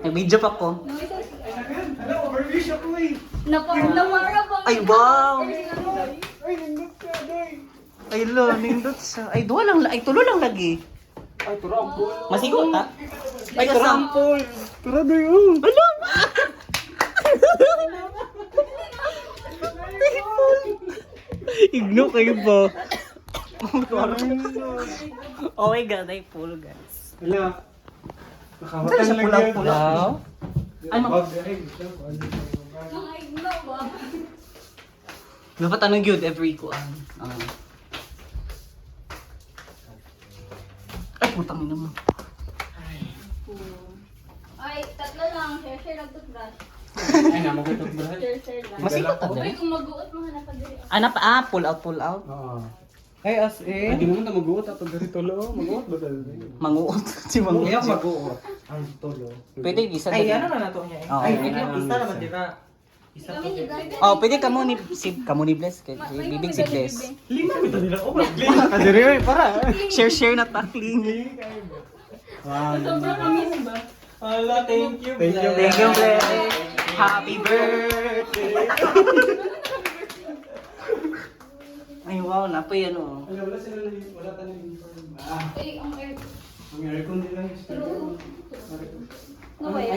Nag-video pa ko. Hello, overwish ako eh. Namara ba? Ay, wow! Ay, nindot ka, day. Ay, lo, nindot siya. Ay, tulo lang lagi. Ay, turampol. Masigot, ha? Ay, turampol. Tura, day, oh. Ala! Igno kayo ba? Oh my god, ay full guys. Hala. Saan siya pulaw-pulaw? Ano? Mga igno ba? Dapat anong yun, every kuan. Ay, putang ina mo. Ay, tatlo lang. Share lang toothbrush. Ay, namagutok ba? Share lang. Masigot ka Uy, din. kung mag-uot mo hanap ka diri. Pull out, pull out. Oo. Ay, as Ay, di mo na mag-uot ato diri tolo. Mag-uot ba tayo? Manguot. Si Manguot. Kaya mag-uot. Ang tolo. Pwede, isa Ay, dali. ano na nato niya? Oo. Ay, Ano, isa naman di ba? Isa Kami to. ni Dante. Oh, pwede kamo ni Bless. Bibig si Bless. Lima bitaw nila. Oh, Ah, diri, oy, para. Share na takling. Wow. Hala, thank you. Thank you, Thank you, Bless. Happy birthday. Ay, wow, napoy ano. Wala sila wala tayong uniform. Ay, ang air. Ang aircon nila is. No way.